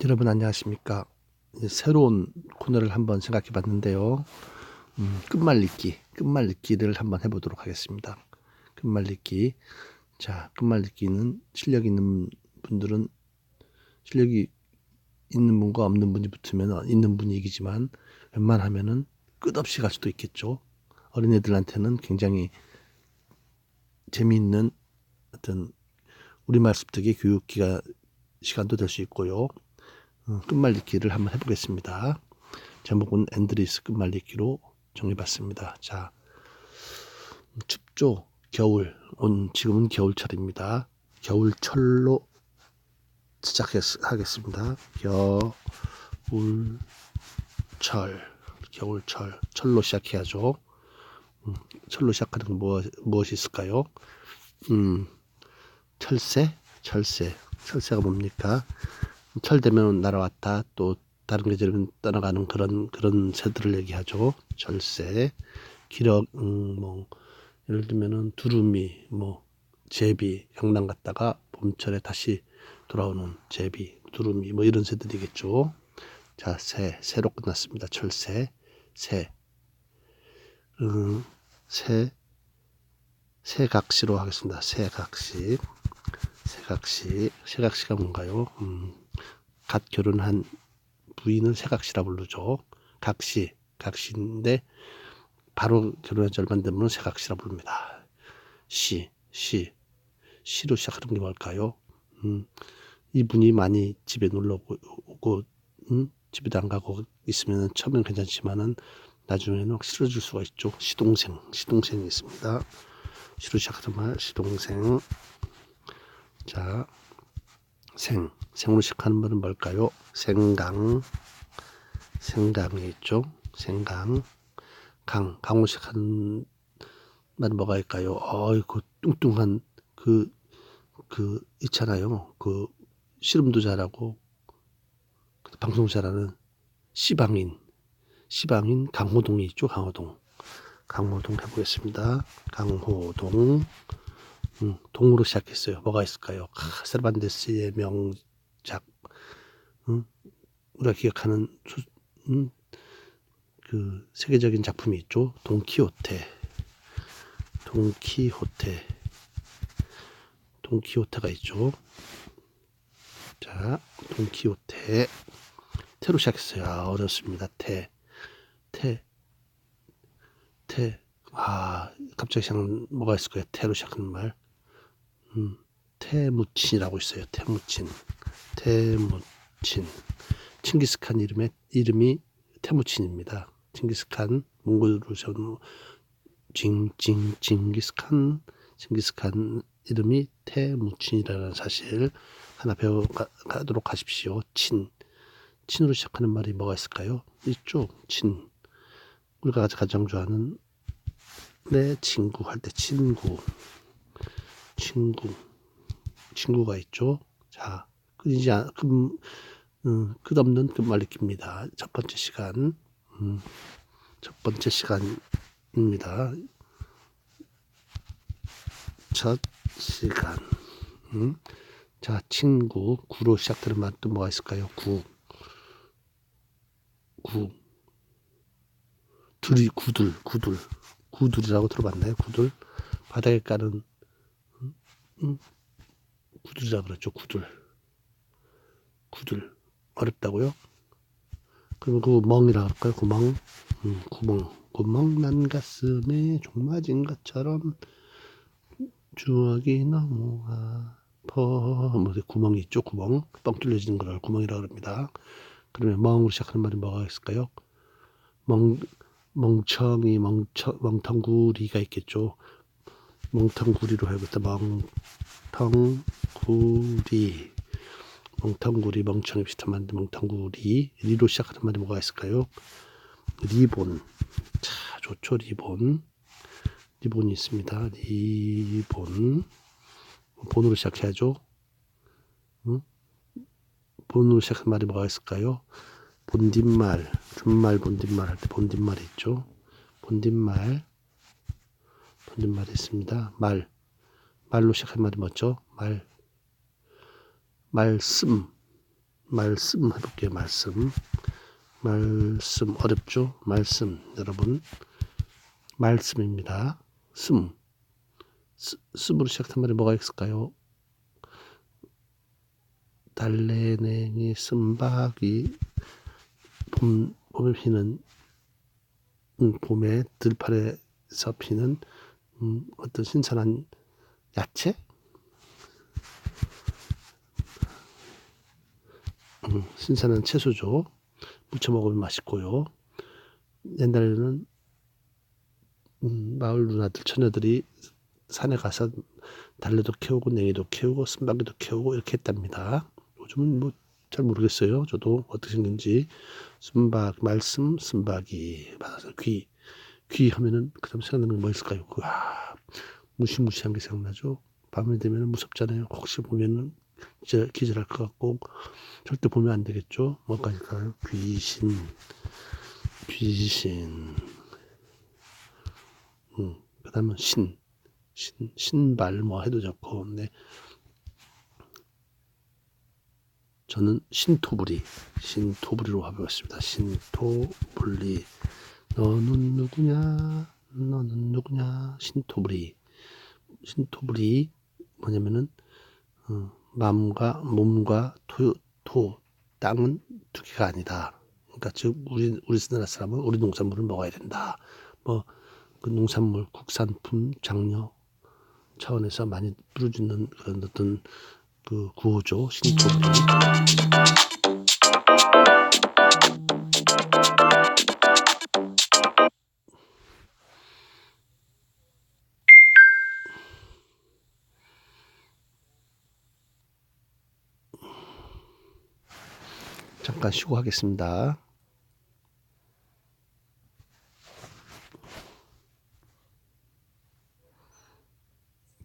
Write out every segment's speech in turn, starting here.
여러분 안녕하십니까? 이제 새로운 코너를 한번 생각해 봤는데요. 끝말잇기를 한번 해보도록 하겠습니다. 끝말잇기. 자, 끝말잇기는 실력이 있는 분과 없는 분이 붙으면 있는 분이 이기지만 웬만하면은 끝없이 갈 수도 있겠죠. 어린애들한테는 굉장히 재미있는 어떤 우리말 습득의 교육기가 시간도 될 수 있고요. 끝말잇기를 한번 해보겠습니다. 제목은 앤드리스 끝말잇기로 정해봤습니다. 자, 춥죠? 겨울. 지금은 겨울철입니다. 겨울철로 시작하겠습니다. 겨울철. 철로 시작해야죠. 철로 시작하는 건 무엇이 있을까요? 철새가 뭡니까? 철 되면 날아왔다. 또 다른 계절은 떠나가는 그런 새들을 얘기하죠. 철새, 기력, 예를 들면은 두루미, 제비, 양랑 갔다가 봄철에 다시 돌아오는 제비, 두루미, 이런 새들이겠죠. 자, 새로 끝났습니다. 철새, 새, 새각시로 하겠습니다. 새각시가 뭔가요? 갓 결혼한 부인을 새각시라 부르죠. 각시인데 바로 결혼한 지 얼마 안 되면 새각시라 부릅니다. 시로 시작하는 게 뭘까요? 이분이 많이 집에 놀러 오고 집에도 안 가고 있으면 처음엔 괜찮지만은 나중에는 확 싫어질 수가 있죠. 시동생이 있습니다. 시로 시작하는 말 시동생. 자, 생으로 시작하는 말은 뭘까요? 생강이 있죠. 생강. 강으로 시작하는 말은 뭐가 있을까요? 그 뚱뚱한 있잖아요. 씨름도 잘하고 방송 잘하는 시방인 강호동이 있죠. 강호동 해보겠습니다. 강호동. 동으로 시작했어요. 뭐가 있을까요? 세르반테스의 명작. 우리가 기억하는 그 세계적인 작품이 있죠. 돈키호테가 있죠. 자, 돈키호테. 태로 시작했어요. 어렵습니다. 태. 갑자기 생각 뭐가 있을까요? 태로 시작하는 말. 태무친이라고 있어요. 태무친. 칭기스칸 이름이 태무친입니다. 칭기스칸 몽골으로 징기스칸 이름이 태무친이라는 사실 하나 배워가도록 하십시오. 친으로 시작하는 말이 뭐가 있을까요? 있죠. 우리가 가장 좋아하는 내 친구 할 때 친구가 있죠. 자, 끝없는 끝말잇기입니다. 첫 번째 시간입니다. 첫 시간. 자, 친구. 구로 시작되는 말 또 뭐가 있을까요? 구들이라고 들어봤나요? 바닥에 까는 구들이라고 그랬죠. 구들 어렵다고요? 그럼 그 멍이라고 할까요? 구멍 난 가슴에 종 맞은 것처럼 추억이 너무 아파. 구멍이 있죠. 구멍 뻥 뚫려지는 걸 구멍이라고 합니다. 그러면 멍으로 시작하는 말이 뭐가 있을까요? 멍텅구리가 있겠죠. 멍텅구리로 해야겠다. 멍텅구리, 멍청이 비슷한 말인데 멍텅구리. 리로 시작하는 말이 뭐가 있을까요? 리본. 자, 좋죠. 리본이 있습니다. 본으로 시작해야죠. 본으로 시작하는 말이 뭐가 있을까요? 본뒷말, 준말 본뒷말 할 때 본뒷말이 있죠. 본뒷말이 있습니다. 말로 시작하는 말이 뭐죠? 말씀. 말씀 해볼게요. 말씀 어렵죠? 말씀 여러분 말씀입니다. 씀으로 시작한 말이 뭐가 있을까요? 달래냉이 쓴박이 봄에 피는 봄에 들판에서 피는 어떤 신선한 야채? 신선한 채소죠. 무쳐 먹으면 맛있고요. 옛날에는 마을 누나들 처녀들이 산에 가서 달래도 캐오고 냉이도 캐오고 쓴바귀도 캐오고 이렇게 했답니다. 요즘은 뭐 잘 모르겠어요. 저도 어떻게 생긴지. 말씀 쓴바귀 받아서 귀 하면은 그다음 생각나는 게 뭐 있을까요? 무시무시한 게 생각나죠. 밤이 되면 무섭잖아요. 혹시 보면은 진짜 기절할 것 같고 절대 보면 안 되겠죠. 뭐까지일까요? 귀신. 그다음은 신발 뭐 해도 좋고. 근데 저는 신토부리로 가보겠습니다. 신토불리. 너는 누구냐? 신토부리 뭐냐면은 마음과 몸과 땅은 두 개가 아니다. 그러니까 즉 우리나라 사람은 우리 농산물을 먹어야 된다. 뭐 그 농산물 국산품 장려 차원에서 많이 부르짖는 그런 어떤 그 구호죠. 신토부리. 잠깐 쉬고 하겠습니다.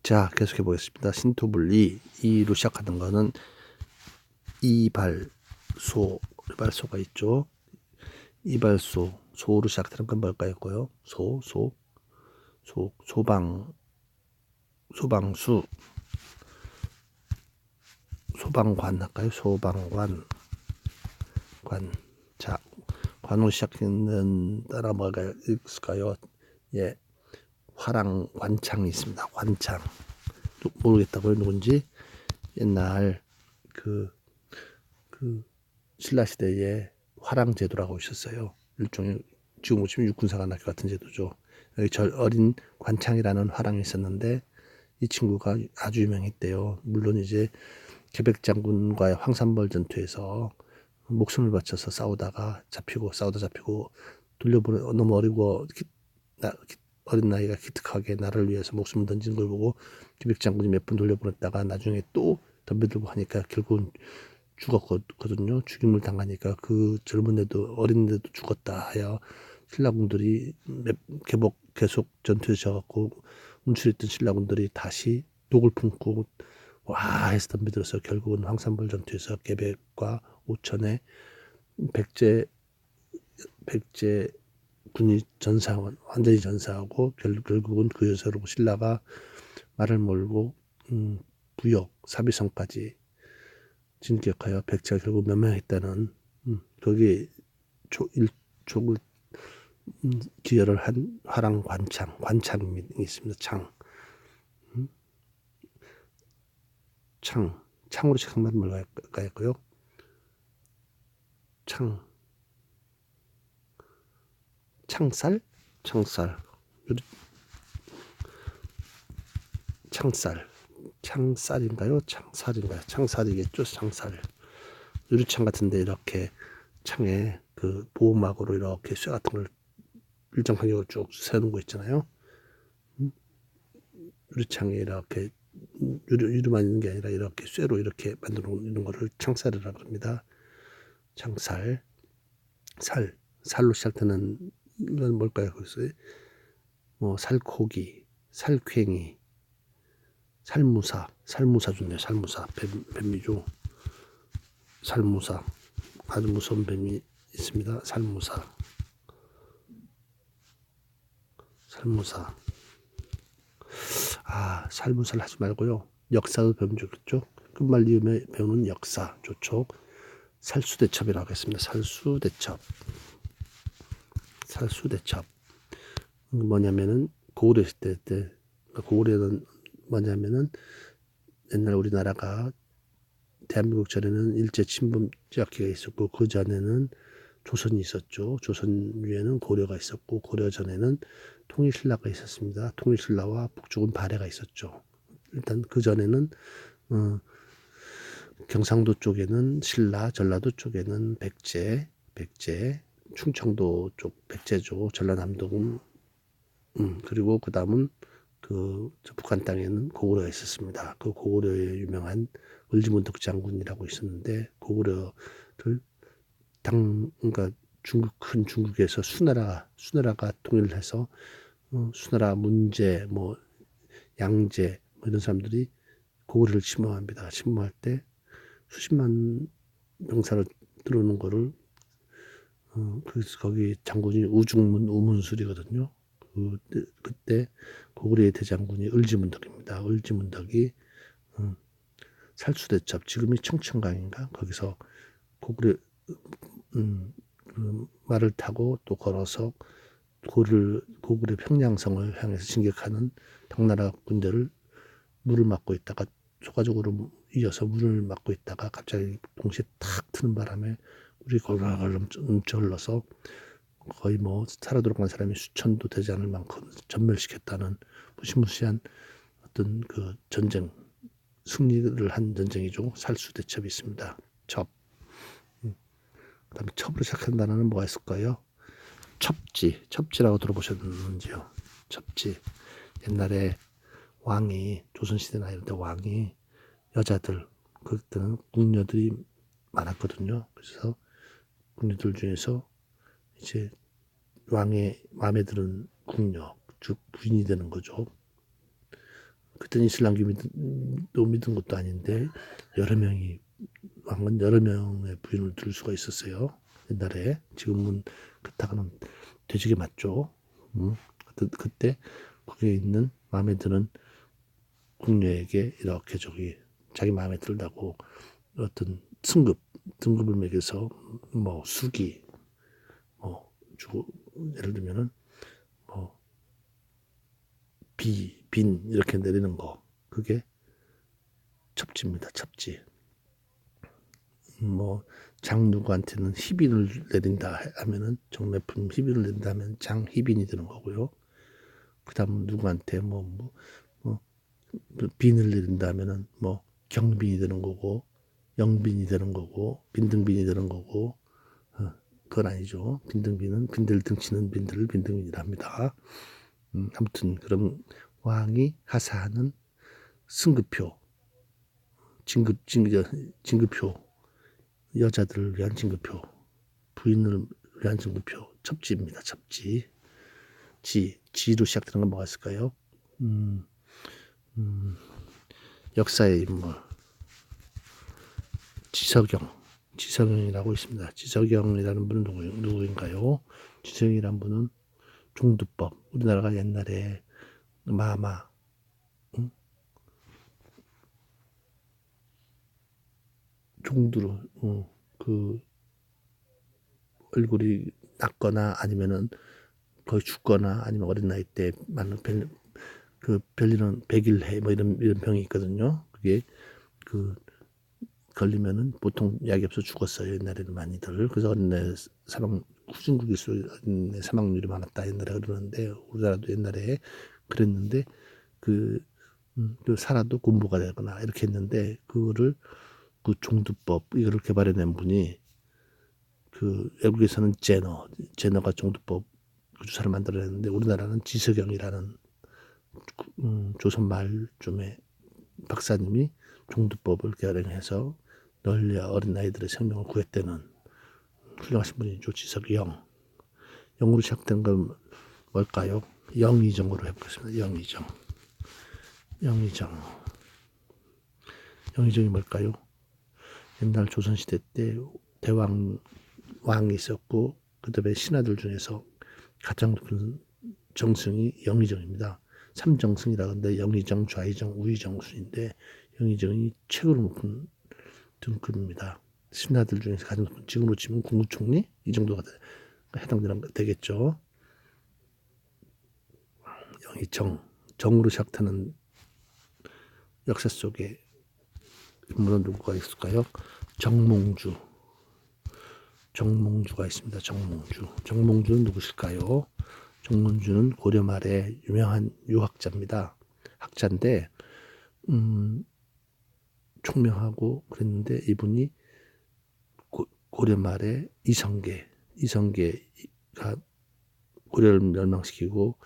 자, 계속해 보겠습니다. 신토불리 이로 시작하는 거는 이발소가 있죠. 소로 시작하는 건 뭘까요? 소방수, 소방관 할까요? 자, 관으로 시작하는 따라 뭐가 있을까요? 예, 관창이 있습니다. 관창. 모르겠다고요, 누군지. 옛날 그 신라 시대에 화랑제도라고 있었어요. 일종의 지금 보시면 육군사관학교 같은 제도죠. 여기 어린 관창이라는 화랑이 있었는데 이 친구가 아주 유명했대요. 물론 이제 계백 장군과의 황산벌 전투에서 목숨을 바쳐서 싸우다 잡히고 너무 어린 나이가 기특하게 나를 위해서 목숨을 던진 걸 보고 계백 장군이 몇 번 돌려보냈다가 나중에 또 덤벼들고 하니까 결국은 죽었거든요. 죽임을 당하니까 그 젊은데도 어린데도 죽었다 하여 신라군들이 계속 전투에 져갖고 움츠렸던 신라군들이 다시 독을 품고 와 해서 덤벼들어서 결국은 황산벌 전투에서 계백과 오천에 백제 군이 완전히 전사하고 결국은 그 여서로 신라가 말을 몰고 부역 사비성까지 진격하여 백제가 결국 멸망했다는 거기에 족을 기여를 한 화랑 관창이 있습니다. 창으로 시작한 말은 뭘까요? 창살인가요? 창살이겠죠. 유리창 같은데 이렇게 창에 그 보호막으로 이렇게 쇠 같은 걸 일정 간격을 쭉 세우는 거 있잖아요. 유리창에 이렇게 유리만 있는 게 아니라 이렇게 쇠로 이렇게 만들어 놓는 거를 창살이라고 합니다. 살로 시작되는 건 뭘까요? 글쎄, 뭐 살코기, 살쾡이, 살무사 좋네요. 살무사 뱀이죠. 살무사 아주 무서운 뱀이 있습니다. 살무사. 살무사를 하지 말고요. 역사도 배우면 좋겠죠. 끝말리음에 배우는 역사 좋죠. 살수대첩이라고 했습니다. 살수대첩. 살수대첩. 뭐냐면은 고구려 시대 때, 고구려는 뭐냐면은 옛날 우리나라가 대한민국 전에는 일제 친분제학기가 있었고 그 전에는 조선이 있었죠. 조선 위에는 고려가 있었고 고려 전에는 통일신라가 있었습니다. 통일신라와 북쪽은 발해가 있었죠. 일단 그 전에는 경상도 쪽에는 신라, 전라도 쪽에는 백제, 충청도 쪽 백제죠. 전라남도군, 그리고 그 다음은 북한 땅에는 고구려가 있었습니다. 그 고구려의 유명한 을지문덕 장군이라고 있었는데 고구려를 그러니까 큰 중국에서 수나라가 통일을 해서 수나라 문제, 뭐 양제 뭐 이런 사람들이 고구려를 침범합니다. 침범할 때 수십만 병사를 들어오는 거를 거기 장군이 우중문 우문술이거든요. 그때 고구려의 대장군이 을지문덕입니다. 을지문덕이 살수대첩, 지금이 청천강인가 거기서 고구려 그 말을 타고 또 걸어서 고구려 평양성을 향해서 진격하는 당나라 군대를 물을 맞고 있다가 초가적으로 이어서 물을 맞고 있다가 갑자기 동시에 탁 트는 바람에 물이 걸렁걸렁 넘쳐 흘러서 거의 뭐 살아 돌아간 사람이 수천도 되지 않을 만큼 전멸시켰다는 무시무시한 어떤 그 전쟁, 승리를 한 전쟁이죠. 살수대첩이 있습니다. 첩. 그다음에 첩으로 시작한 단어는 뭐가 있을까요? 첩지라고 들어보셨는지요? 첩지. 옛날에 왕이 조선시대나 이런 때 왕이 여자들, 그때는 궁녀들이 많았거든요. 그래서 궁녀들 중에서 이제 왕의 마음에 드는 궁녀, 즉 부인이 되는 거죠. 그때는 이슬람교 믿은 것도 아닌데 왕은 여러 명의 부인을 둘 수가 있었어요. 옛날에. 지금은 그렇다가는 되지게 맞죠. 그때 거기에 있는 마음에 드는 궁녀에게 이렇게 자기 마음에 들다고 어떤 등급을 매겨서 뭐 수기 뭐 주고, 예를 들면은 뭐 빈 이렇게 내리는 거, 그게 첩지입니다. 첩지. 뭐 장 누구한테는 희빈을 내린다 하면은 정매품 희빈을 내린다 하면 장희빈이 되는 거고요. 그다음 누구한테 뭐 빈을 내린다 하면은 뭐 경빈이 되는 거고, 영빈이 되는 거고, 빈등빈이 되는 거고. 그건 아니죠. 빈등빈은 빈들 등치는 빈들을 빈등빈이라 합니다. 아무튼 그럼 왕이 하사하는 승급표, 진급표, 여자들을 위한 진급표, 부인을 위한 진급표, 첩지입니다. 첩지. 지로 시작되는 건 뭐가 있을까요? 역사의 인물, 지석영이라고 있습니다. 지석영이라는 분은 누구인가요? 지석영이라는 분은 종두법, 우리나라가 옛날에 마마, 종두로 그 얼굴이 낮거나 아니면은 거의 죽거나 아니면 어린 나이 때 많은 별리는 백일해 뭐 이런 병이 있거든요. 그게 걸리면은 보통 약이 없어 죽었어요. 옛날에는 많이들. 그래서 어린 나이 후진국일수록 어린 나이 사망률이 많았다 옛날에 그러는데, 우리나라도 옛날에 그랬는데 살아도 군부가 되거나 이렇게 했는데, 그거를 그 종두법 이거를 개발해낸 분이 외국에서는 제너가 종두법 그 주사를 만들어냈는데, 우리나라는 지석영이라는 조선 말쯤에 박사님이 종두법을 개발해서 널리 어린 아이들의 생명을 구했다는 훌륭하신 분이죠. 지석영. 영으로 시작된 건 뭘까요? 영의정으로 해보겠습니다. 영의정이 뭘까요? 옛날 조선시대 때 왕이 있었고, 그 다음에 신하들 중에서 가장 높은 정승이 영의정입니다. 삼정승이라 하는데 영의정, 좌의정, 우의정 순인데 영의정이 최고로 높은 등급입니다. 신하들 중에서 가장 높은, 지금으로 치면 국무총리 이 정도가 되겠죠. 영이 정으로 시작하는 역사 속에 인물은 누구가 있을까요? 정몽주가 있습니다. 정몽주는 누구실까요? 정몽주는 고려 말에 유명한 유학자입니다. 학자인데 총명하고 그랬는데, 이분이 고려 말에 이성계가 고려를 멸망시키고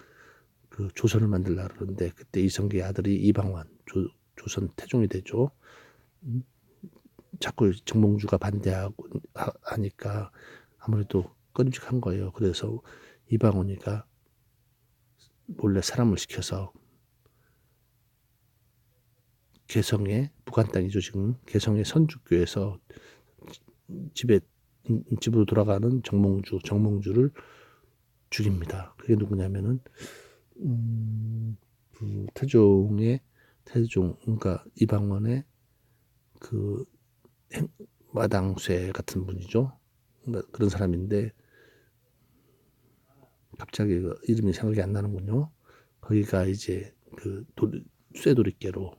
그 조선을 만들려고 그러는데, 그때 이성계의 아들이 이방원, 조선 태종이 되죠. 자꾸 정몽주가 반대하고 하니까 아무래도 꺼림칙한 거예요. 그래서 이방원이가 몰래 사람을 시켜서 개성의 북한 땅이죠. 지금 개성의 선주교에서 집으로 돌아가는 정몽주를 죽입니다. 그게 누구냐면은 그 그러니까 이방원의 그 마당쇠 같은 분이죠. 그런 사람인데 갑자기 그 이름이 생각이 안 나는군요. 거기가 이제 그 쇠도리깨로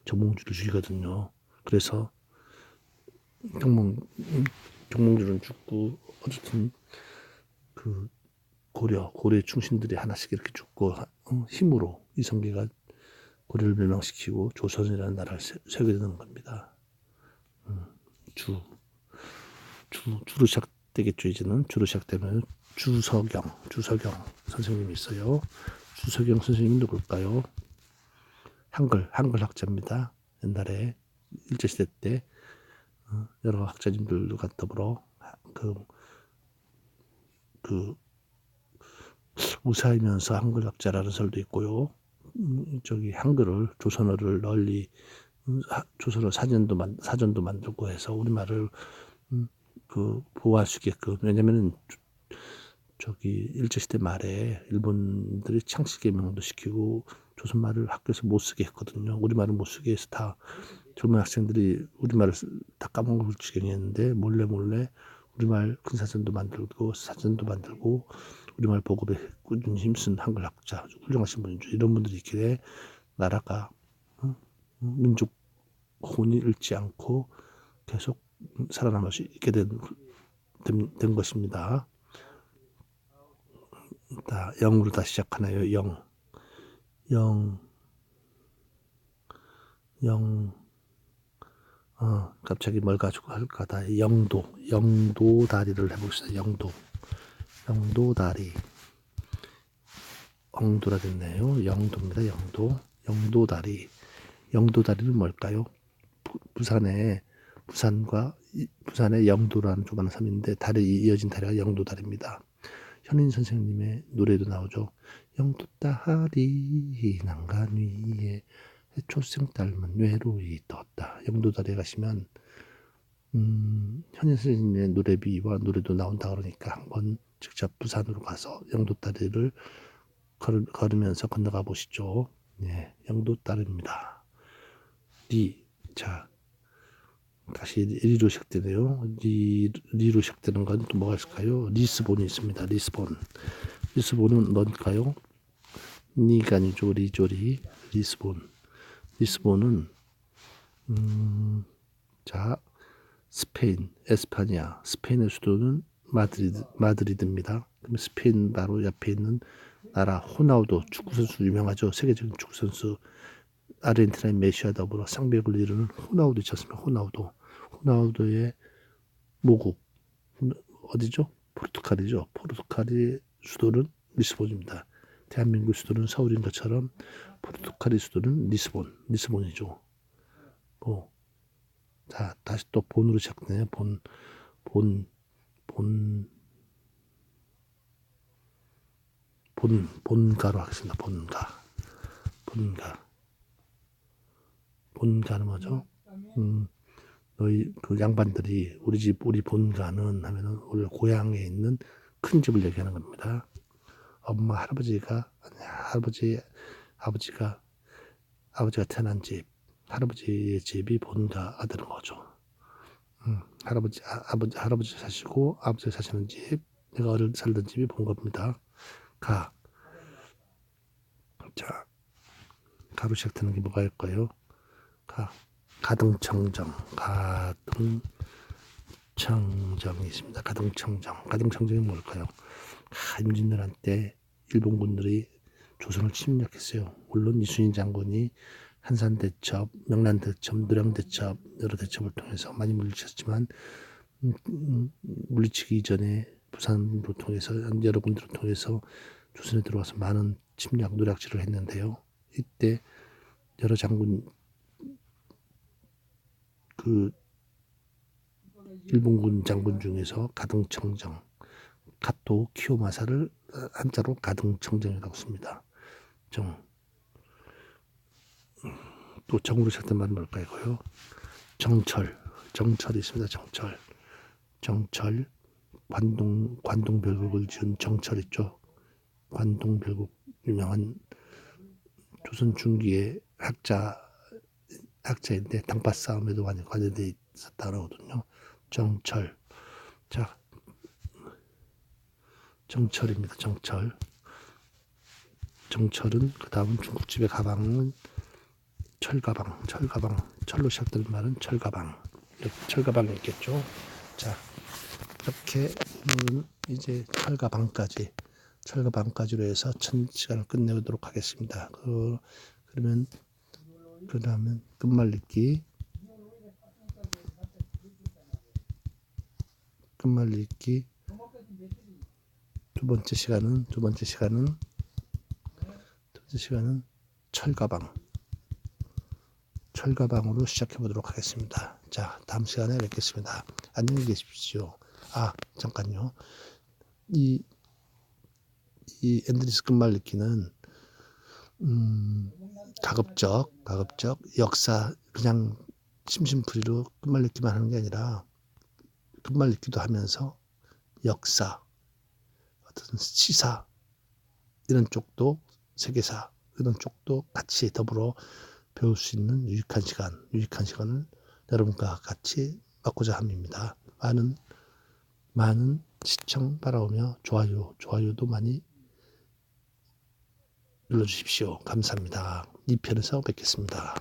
정몽주를 죽이거든요. 그래서 정몽주는 죽고, 어쨌든 그 고려의 충신들이 하나씩 이렇게 죽고, 힘으로 이성계가 고려를 멸망시키고 조선이라는 나라를 세우게 되는 겁니다. 주로 시작되겠죠. 이제는 주로 시작되면 주석영 선생님이 있어요. 주석영 선생님은 누굴까요? 한글 학자입니다. 옛날에 일제시대 때 여러 학자님들과 더불어 그 우사이면서 한글 학자라는 설도 있고요. 저기 한글을, 조선어를 널리 조선어 사전도 만들고 해서 우리말을 보호할 수 있게끔. 왜냐면은 저기 일제시대 말에 일본들이 창씨개명도 시키고 조선말을 학교에서 못 쓰게 했거든요. 우리말을 못 쓰게 해서 다 젊은 학생들이 우리말을 다 까먹을 지경이 했는데, 몰래 우리말 근사전도 만들고 사전도 만들고 우리말 보급에 꾸준히 힘쓴 한글 학자, 훌륭하신 분이죠. 이런 분들이 있기에 나라가 민족 혼이 잃지 않고 계속 살아남을 수 있게 된 것입니다. 영으로 다시 시작하나요? 갑자기 뭘 가지고 할까? 영도 다리를 해봅시다. 영도 다리. 엉도라 됐네요. 영도입니다. 영도 다리. 영도 다리는 뭘까요? 부산의 영도라는 조그마한 섬인데, 이어진 다리가 영도 다리입니다. 현인 선생님의 노래도 나오죠. 영도 다리 난간 위에 초생 닮은 외로이 떴다. 영도 다리에 가시면 현인 선생님의 노래비와 노래도 나온다 그러니까 한번 직접 부산으로 가서 영도 다리를 걸으면서 건너가 보시죠. 네, 영도 다리입니다. 자, 다시 리로 시작되네요. 리로 시작되는 건 또 뭐가 있을까요? 리스본이 있습니다. 리스본은 뭘까요? 니가 아니죠. 리조리. 리스본은 자, 스페인의 수도는 마드리드입니다. 그럼 스페인 바로 옆에 있는 나라 호나우도, 축구 선수 유명하죠. 세계적인 축구 선수, 아르헨티나의 메시와 더불어 쌍벽을 이루는 호나우도 있지 않습니까? 호나우도의 모국 어디죠? 포르투갈이죠. 포르투갈의 수도는 리스본입니다. 대한민국 수도는 서울인 것처럼 포르투갈의 수도는 리스본이죠. 자, 다시 또 본으로 시작되네요. 본가로 하겠습니다. 본가는 뭐죠? 너희 그 양반들이 우리 본가는 하면은 원래 고향에 있는 큰 집을 얘기하는 겁니다. 아버지가 태어난 집, 할아버지의 집이 본가가 되는 거죠. 할아버지 사시고 아버지 사시는 집, 내가 어릴 때 살던 집이 본가입니다. 가. 자, 가로 시작되는 게 뭐가 있을까요? 가등청정. 가등청정이 있습니다. 가등청정이 뭘까요? 임진왜란 때 일본군들이 조선을 침략했어요. 물론 이순신 장군이 한산대첩, 명란대첩, 노량대첩 여러 대첩을 통해서 많이 물리쳤지만 물리치기 이전에 부산으로 통해서 여러 군데를 통해서 조선에 들어와서 많은 침략 노략질을 했는데요. 이때 여러 장군 그 일본군 장군 중에서 가등청정, 가토 키요마사를 한자로 가등청정이라고 씁니다. 또 정으로 시작된 말은 뭘까요? 정철이 있습니다. 정철, 관동별국을 지은 정철 있죠. 관동별국 유명한 조선 중기의 학자인데 당파 싸움에도 많이 관여돼 있었다고 하거든요. 정철. 자, 정철입니다. 정철은 그 다음 중국집의 가방은 철가방. 철로 시작되는 말은 철가방. 이렇게 철가방이 있겠죠. 자, 이렇게 이제 철가방까지로 해서 1000시간을 끝내도록 하겠습니다. 그러면 그 다음은 끝말잇기 두 번째 시간은 철가방으로 시작해 보도록 하겠습니다. 자, 다음 시간에 뵙겠습니다. 안녕히 계십시오. 잠깐요. 이 앤드리스 끝말잇기는 가급적 역사 그냥 심심풀이로 끝말잇기만 하는 게 아니라 끝말잇기도 하면서 역사, 어떤 시사 이런 쪽도 세계사 이런 쪽도 같이 더불어 배울 수 있는 유익한 시간을 여러분과 같이 갖고자 합니다. 많은 시청 바라오며 좋아요도 많이 눌러주십시오. 감사합니다. 2편에서 뵙겠습니다.